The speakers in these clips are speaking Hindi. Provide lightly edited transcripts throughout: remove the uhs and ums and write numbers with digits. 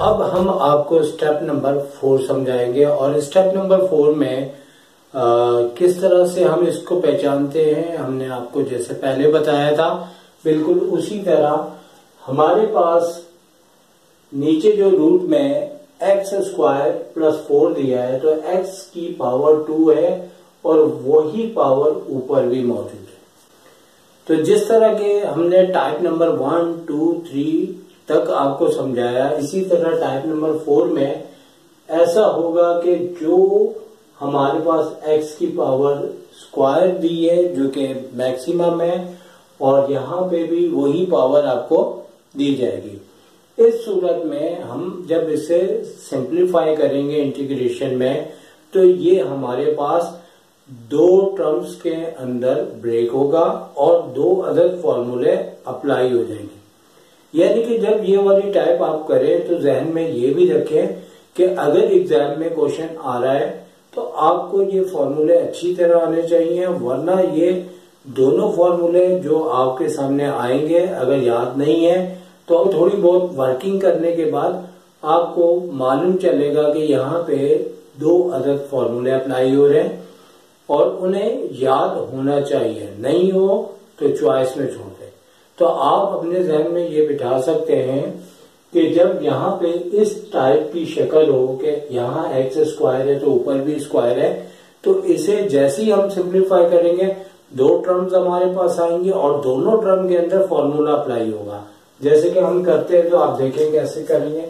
अब हम आपको स्टेप नंबर 4 समझाएंगे और स्टेप नंबर 4 में किस तरह से हम इसको पहचानते हैं। हमने आपको जैसे पहले बताया था बिल्कुल उसी तरह हमारे पास नीचे जो रूट में एक्स स्क्वायर प्लस 4 दिया है तो एक्स की पावर 2 है और वही पावर ऊपर भी मौजूद है। तो जिस तरह के हमने टाइप नंबर 1, 2, 3 तक आपको समझाया, इसी तरह टाइप नंबर 4 में ऐसा होगा कि जो हमारे पास x की पावर स्क्वायर दी है जो कि मैक्सिमम है और यहाँ पे भी वही पावर आपको दी जाएगी। इस सूरत में हम जब इसे सिंप्लीफाई करेंगे इंटीग्रेशन में तो ये हमारे पास दो टर्म्स के अंदर ब्रेक होगा और दो अलग फॉर्मूले अप्लाई हो जाएंगे। यानी कि जब ये वाली टाइप आप करें तो जहन में ये भी रखें कि अगर एग्जाम में क्वेश्चन आ रहा है तो आपको ये फॉर्मूले अच्छी तरह आने चाहिए, वरना ये दोनों फॉर्मूले जो आपके सामने आएंगे अगर याद नहीं है तो थोड़ी बहुत वर्किंग करने के बाद आपको मालूम चलेगा कि यहाँ पे दो अलग फॉर्मूले अप्लाई हो रहे हैं और उन्हें याद होना चाहिए, नहीं हो तो चॉइस में छोड़ दें। तो आप अपने जहन में ये बिठा सकते हैं कि जब यहाँ पे इस टाइप की शक्ल हो कि यहाँ एक्स स्क्वायर है तो ऊपर भी स्क्वायर है, तो इसे जैसे ही हम सिंप्लीफाई करेंगे दो टर्म्स हमारे पास आएंगे और दोनों टर्म के अंदर फॉर्मूला अप्लाई होगा। जैसे कि हम करते हैं तो आप देखेंगे कैसे करेंगे।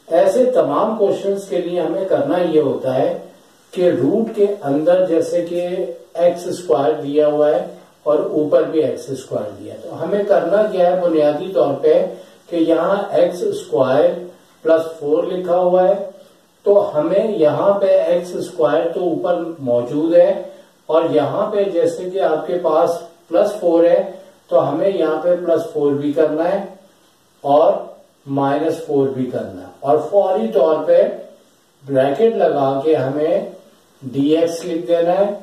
ऐसे तमाम क्वेश्चंस के लिए हमें करना ये होता है कि रूट के अंदर जैसे कि एक्स स्क्वायर दिया हुआ है और ऊपर भी एक्स स्क्वायर दिया है, तो हमें करना क्या है बुनियादी तौर पे कि यहाँ एक्स स्क्वायर प्लस 4 लिखा हुआ है तो हमें यहाँ पे एक्स स्क्वायर तो ऊपर मौजूद है और यहाँ पे जैसे कि आपके पास प्लस 4 है तो हमें यहाँ पे प्लस 4 भी करना है और माइनस 4 भी करना है और फौरी तौर पे ब्रैकेट लगा के हमें dx लिख देना है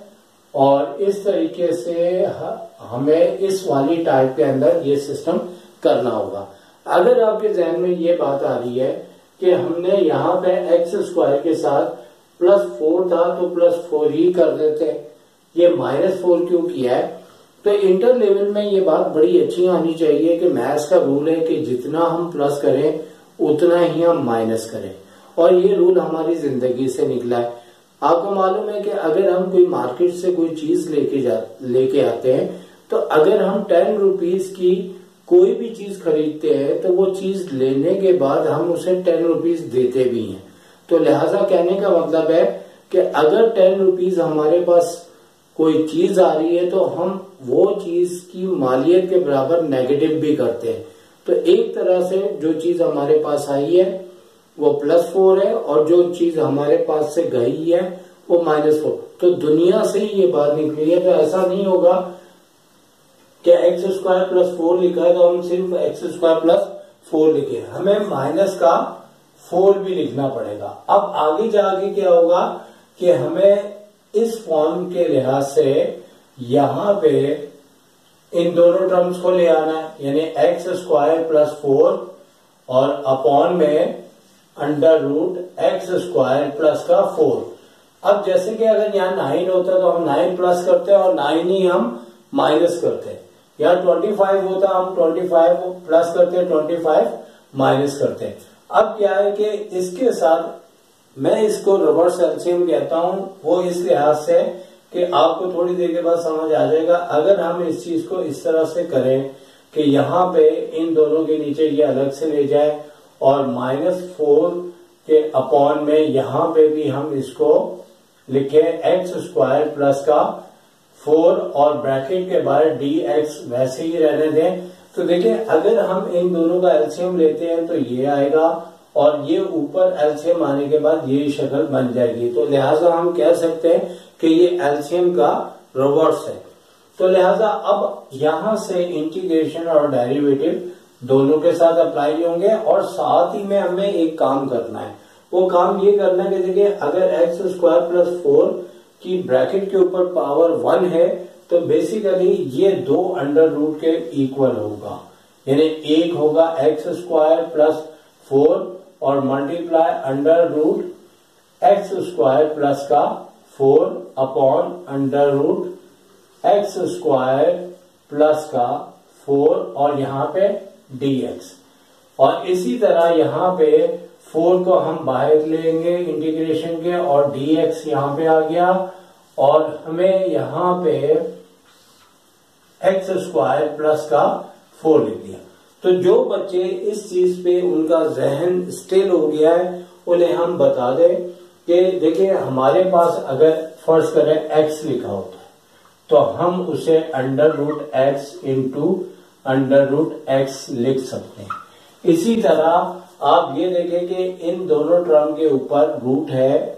और इस तरीके से हमें इस वाली टाइप के अंदर ये सिस्टम करना होगा। अगर आपके जहन में ये बात आ रही है कि हमने यहाँ पे एक्स स्क्वायर के साथ प्लस 4 था तो प्लस 4 ही कर देते, ये माइनस 4 क्यों किया है, तो इंटर लेवल में ये बात बड़ी अच्छी आनी चाहिए कि मैथ्स का रूल है कि जितना हम प्लस करें उतना ही हम माइनस करें और ये रूल हमारी जिंदगी से निकला है। आपको मालूम है कि अगर हम कोई मार्केट से कोई चीज लेके आते हैं तो अगर हम 10 रुपीज की कोई भी चीज खरीदते हैं तो वो चीज लेने के बाद हम उसे 10 रुपीज देते भी हैं। तो लिहाजा कहने का मतलब है कि अगर 10 रुपीज हमारे पास कोई चीज आ रही है तो हम वो चीज की मालियत के बराबर नेगेटिव भी करते हैं। तो एक तरह से जो चीज हमारे पास आई है वो प्लस 4 है और जो चीज हमारे पास से गई है वो माइनस 4। तो दुनिया से ही ये बात निकली है। तो ऐसा नहीं होगा कि एक्स स्क्वायर प्लस 4 लिखा है तो हम सिर्फ एक्स स्क्वायर प्लस 4 लिखे, हमें माइनस का 4 भी लिखना पड़ेगा। अब आगे जाके क्या होगा कि हमें इस फॉर्म के लिहाज से यहाँ पे इन दोनों टर्म्स को ले आना है, यानी एक्स स्क्वायर प्लस 4 और अपॉन में under root x square plus का 4। अब जैसे कि अगर यहाँ 9 होता तो हम 9 प्लस करते और 9 ही हम माइनस करते, या 25 होता हम 25 प्लस करते 25 माइनस करते। अब क्या है कि इसके साथ मैं इसको रिवर्स एलसीएम कहता हूं, वो इस लिहाज से कि आपको थोड़ी देर के बाद समझ आ जाएगा। अगर हम इस चीज को इस तरह से करें कि यहाँ पे इन दोनों के नीचे ये अलग से ले जाए और -4 के अपॉन में यहाँ पे भी हम इसको लिखे एक्स स्क्वायर प्लस का 4 और ब्रैकेट के बाहर dx वैसे ही रहने दें। तो देखिए अगर हम इन दोनों का एलसीएम लेते हैं तो ये आएगा और ये ऊपर एलसीएम आने के बाद ये शक्ल बन जाएगी। तो लिहाजा हम कह सकते हैं कि ये एलसीएम का रिवर्स है। तो लिहाजा अब यहां से इंटीग्रेशन और डेरिवेटिव दोनों के साथ अप्लाई होंगे और साथ ही में हमें एक काम करना है। वो काम ये करना है कि देखिए अगर एक्स स्क्वायर प्लस 4 की ब्रैकेट के ऊपर पावर 1 है तो बेसिकली ये 2 अंडर रूट के इक्वल होगा, यानी एक होगा एक्स स्क्वायर प्लस 4 और multiply under root x square plus का 4 upon under root x square plus का 4 और यहाँ पे dx। और इसी तरह यहाँ पे 4 को हम बाहर लेंगे इंटीग्रेशन के और dx यहाँ पे आ गया और हमें यहाँ पे एक्स स्क्वायर प्लस का 4 लिख दिया। तो जो बच्चे इस चीज पे उनका जहन स्टिल हो गया है उन्हें हम बता दें कि देखिए हमारे पास अगर फर्ज करें x लिखा होता है तो हम उसे under root x into under root x लिख सकते हैं। इसी तरह आप ये देखें कि इन दोनों टर्म के ऊपर रूट है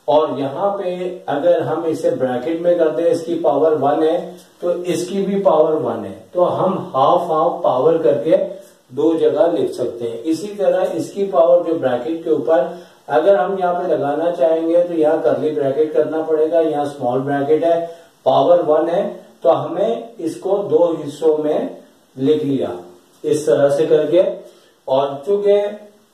और यहाँ पे अगर हम इसे ब्रैकेट में करते हैं इसकी पावर 1 है तो इसकी भी पावर 1 है, तो हम हाफ हाफ पावर करके दो जगह लिख सकते हैं। इसी तरह इसकी पावर जो ब्रैकेट के ऊपर अगर हम यहाँ पे लगाना चाहेंगे तो यहाँ कर्ली ब्रैकेट करना पड़ेगा, यहाँ स्मॉल ब्रैकेट है, पावर 1 है तो हमें इसको दो हिस्सों में लिख लिया इस तरह से करके। और चूंकि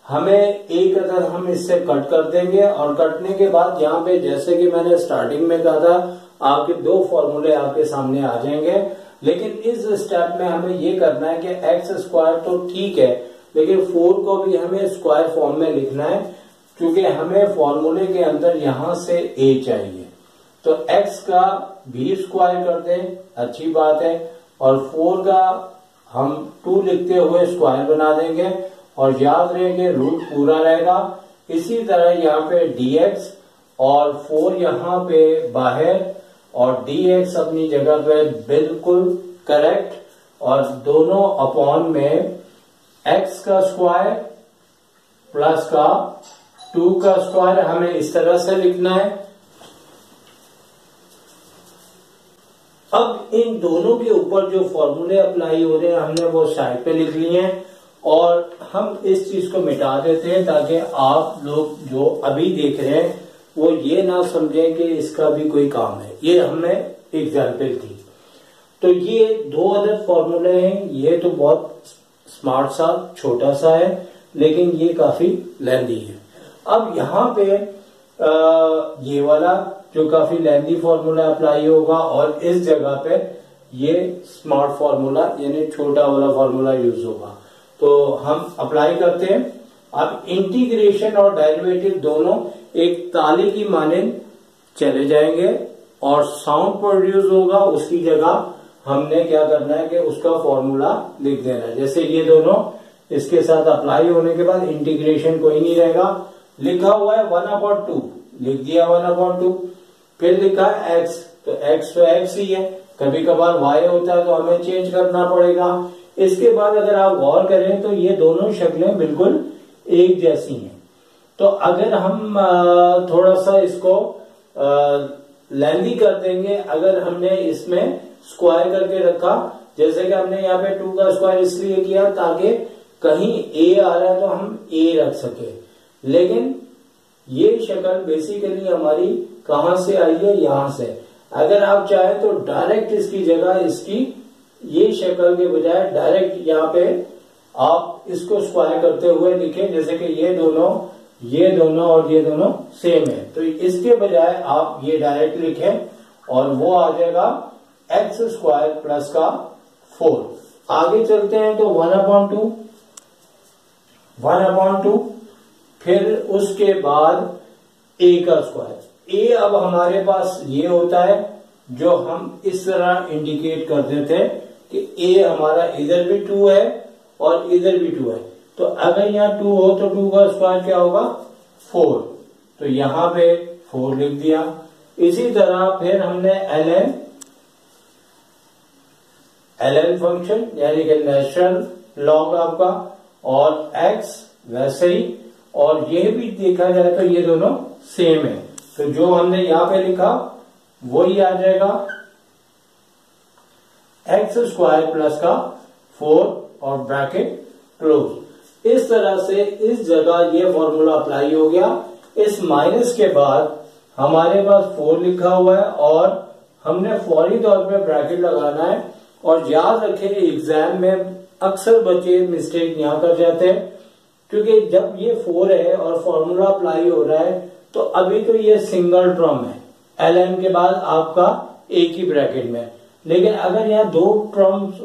हमें एक अगर हम इससे कट कर देंगे और कटने के बाद यहाँ पे जैसे कि मैंने स्टार्टिंग में कहा था आपके दो फॉर्मूले आपके सामने आ जाएंगे, लेकिन इस स्टेप में हमें ये करना है कि एक्स स्क्वायर तो ठीक है लेकिन 4 को भी हमें स्क्वायर फॉर्म में लिखना है क्योंकि हमें फॉर्मूले के अंदर यहां से a चाहिए। तो x का भी स्क्वायर कर दें, अच्छी बात है, और 4 का हम 2 लिखते हुए स्क्वायर बना देंगे और याद रहे कि रूट पूरा रहेगा। इसी तरह यहाँ पे dx और 4 यहाँ पे बाहर और dx अपनी जगह पे बिल्कुल करेक्ट और दोनों अपॉन में x का स्क्वायर प्लस का 2 का स्क्वायर हमें इस तरह से लिखना है। अब इन दोनों के ऊपर जो फॉर्मूले अप्लाई हो रहे हैं हमने वो साइड पे लिख लिए हैं और हम इस चीज को मिटा देते हैं ताकि आप लोग जो अभी देख रहे हैं वो ये ना समझें कि इसका भी कोई काम है। ये हमने एग्जाम्पल दी। तो ये दो अलग फॉर्मूले हैं, ये तो बहुत स्मार्ट सा छोटा सा है लेकिन ये काफी लेंथी है। अब यहाँ पे ये वाला जो काफी लेंथी फॉर्मूला अप्लाई होगा और इस जगह पे ये स्मार्ट फॉर्मूला यानी छोटा वाला फॉर्मूला यूज होगा। तो हम अप्लाई करते हैं। अब इंटीग्रेशन और डेरिवेटिव दोनों एक ताली की मानिंद चले जाएंगे और साउंड प्रोड्यूस होगा, उसकी जगह हमने क्या करना है कि उसका फॉर्मूला लिख देना है। जैसे ये दोनों इसके साथ अप्लाई होने के बाद इंटीग्रेशन कोई नहीं रहेगा, लिखा हुआ है 1/2 लिख दिया 1/2, फिर लिखा है x तो x ही है, कभी कभार y होता है तो हमें चेंज करना पड़ेगा। इसके बाद अगर आप गौर करें तो ये दोनों शक्लें बिल्कुल एक जैसी हैं। तो अगर हम थोड़ा सा इसको लेंथी कर देंगे, अगर हमने इसमें स्क्वायर करके रखा, जैसे कि हमने यहाँ पे 2 का स्क्वायर इसलिए किया ताकि कहीं a आ रहा है तो हम a रख सके, लेकिन ये शक्ल बेसिकली हमारी कहां से आई है, यहां से। अगर आप चाहें तो डायरेक्ट इसकी जगह इसकी ये शक्ल के बजाय डायरेक्ट यहाँ पे आप इसको स्क्वायर करते हुए लिखें, जैसे कि ये दोनों और ये दोनों सेम है तो इसके बजाय आप ये डायरेक्ट लिखें और वो आ जाएगा एक्स स्क्वायर प्लस का 4। आगे चलते हैं तो 1/2 फिर उसके बाद a का स्क्वायर। a अब हमारे पास ये होता है जो हम इस तरह इंडिकेट कर देते हैं कि a हमारा इधर भी 2 है और इधर भी 2 है। तो अगर यहाँ 2 हो तो 2 का स्क्वायर क्या होगा 4, तो यहाँ पे 4 लिख दिया। इसी तरह फिर हमने ln फंक्शन यानी कि नेचुरल लॉग आपका, और x वैसे ही, और ये भी देखा जाए तो ये दोनों सेम है, तो जो हमने यहां पे लिखा वही आ जाएगा, x स्क्वायर प्लस का 4 और ब्रैकेट क्लोज। इस तरह से इस जगह ये फॉर्मूला अप्लाई हो गया। इस माइनस के बाद हमारे पास 4 लिखा हुआ है और हमने फौरी तौर पे ब्रैकेट लगाना है। और याद रखें एग्जाम में अक्सर बच्चे मिस्टेक यहाँ कर जाते हैं, क्योंकि जब ये 4 है और फॉर्मूला अप्लाई हो रहा है तो अभी तो ये सिंगल टर्म है, ln के बाद आपका एक ही ब्रैकेट में, लेकिन अगर यहाँ 2 टर्म्स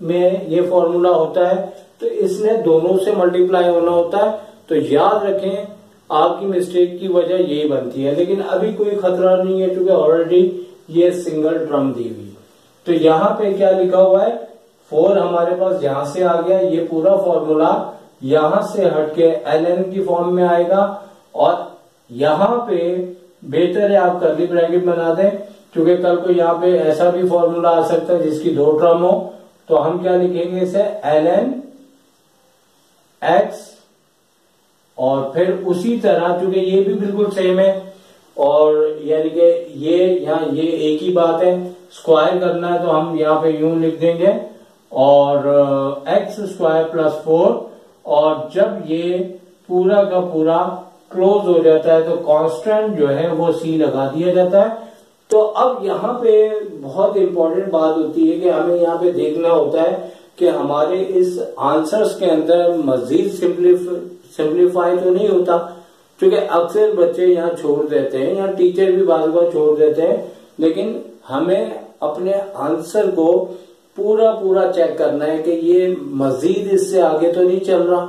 में ये फॉर्मूला होता है तो इसने दोनों से मल्टीप्लाई होना होता है। तो याद रखें आपकी मिस्टेक की वजह यही बनती है, लेकिन अभी कोई खतरा नहीं है क्योंकि ऑलरेडी ये सिंगल टर्म दी हुई। तो यहाँ पे क्या लिखा हुआ है, 4 हमारे पास यहां से आ गया, ये पूरा फॉर्मूला यहां से हटके ln की फॉर्म में आएगा। और यहाँ पे बेहतर है आप कर्ली ब्रैकेट बना दें, क्योंकि कल को यहाँ पे ऐसा भी फॉर्मूला आ सकता है जिसकी 2 टर्म हो, तो हम क्या लिखेंगे इसे ln x, और फिर उसी तरह क्योंकि ये भी बिल्कुल सेम है, और यानी कि ये यहाँ ये एक ही बात है, स्क्वायर करना है तो हम यहाँ पे यूं लिख देंगे, और x स्क्वायर प्लस 4, और जब ये पूरा का पूरा क्लोज हो जाता है तो कांस्टेंट जो है वो c लगा दिया जाता है। तो अब यहाँ पे बहुत इंपॉर्टेंट बात होती है कि हमें यहाँ पे देखना होता है कि हमारे इस आंसर्स के अंदर मजीद सिंप्लीफाई तो नहीं होता, क्योंकि अक्सर बच्चे यहाँ छोड़ देते हैं या टीचर भी बार बार छोड़ देते हैं, लेकिन हमें अपने आंसर को पूरा चेक करना है कि ये मजीद इससे आगे तो नहीं चल रहा,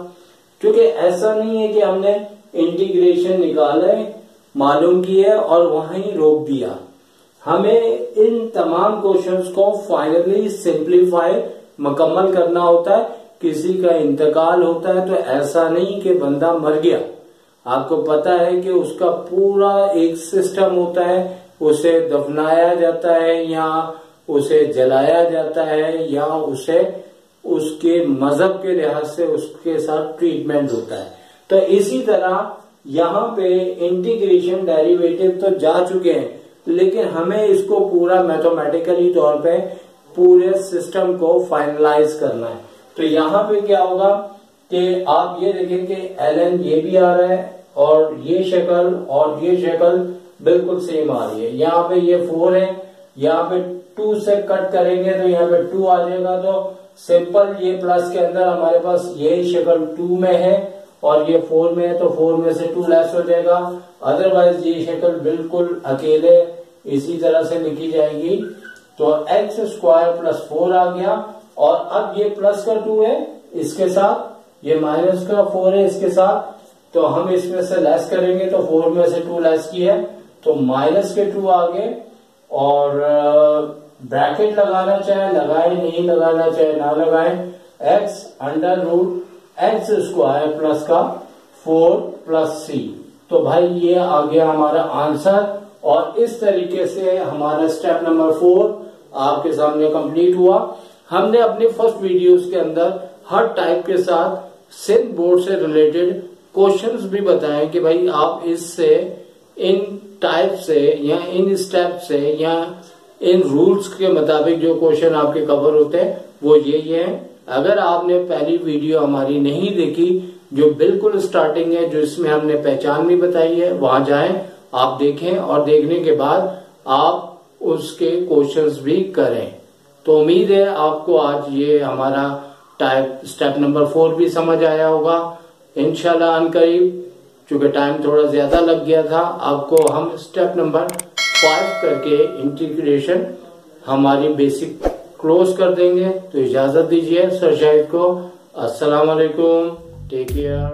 क्योंकि ऐसा नहीं है कि हमने इंटीग्रेशन निकाला है, मालूम किया और वहीं रोक दिया। हमें इन तमाम क्वेश्चंस को फाइनली सिंप्लीफाई मुकम्मल करना होता है। किसी का इंतकाल होता है तो ऐसा नहीं कि बंदा मर गया, आपको पता है कि उसका पूरा एक सिस्टम होता है, उसे दफनाया जाता है या उसे जलाया जाता है या उसे उसके मजहब के लिहाज से उसके साथ ट्रीटमेंट होता है। तो इसी तरह यहाँ पे इंटीग्रेशन डेरिवेटिव तो जा चुके हैं, लेकिन हमें इसको पूरा मैथमेटिकली तौर पे पूरे सिस्टम को फाइनलाइज करना है। तो यहाँ पे क्या होगा कि आप ये देखें कि ln ये भी आ रहा है और ये शक्ल और ये शक्ल बिल्कुल सेम आ रही है। यहाँ पे ये 4 है, यहाँ पे 2 से कट करेंगे तो यहाँ पे 2 आ जाएगा। तो सिंपल ये प्लस के अंदर हमारे पास ये शक्ल 2 में है और ये 4 में है, तो 4 में से 2 लेस हो जाएगा। अदरवाइज ये शक्ल बिल्कुल अकेले इसी तरह से लिखी जाएगी। तो x स्क्वायर प्लस 4 आ गया, और अब ये प्लस का 2 है इसके साथ, ये माइनस का 4 है इसके साथ, तो हम इसमें से लेस करेंगे तो 4 में से 2 लेस की है तो माइनस के 2 आ गए। और ब्रैकेट लगाना चाहे लगाए, नहीं लगाना चाहे ना लगाए, x under root x square plus का 4 प्लस c। तो भाई ये आ गया हमारा आंसर, और इस तरीके से हमारा स्टेप नंबर 4 आपके सामने कंप्लीट हुआ। हमने अपने फर्स्ट वीडियोस के अंदर हर टाइप के साथ सिंध बोर्ड से रिलेटेड क्वेश्चंस भी बताएं कि भाई आप इससे इन टाइप से या इन स्टेप से या इन रूल्स के मुताबिक जो क्वेश्चन आपके कवर होते हैं वो ये हैं। अगर आपने पहली वीडियो हमारी नहीं देखी जो बिल्कुल स्टार्टिंग है, जो इसमें हमने पहचान भी बताई है, वहां जाएं, आप देखें और देखने के बाद आप उसके क्वेश्चंस भी करें। तो उम्मीद है आपको आज ये हमारा टाइप स्टेप नंबर 4 भी समझ आया होगा इंशाल्लाह अनकरीब। चूंकि टाइम थोड़ा ज्यादा लग गया था, आपको हम स्टेप नंबर 5 करके इंटीग्रेशन हमारी बेसिक क्लोज कर देंगे। तो इजाजत दीजिए सर शाहिद को। अस्सलाम वालेकुम, टेक केयर।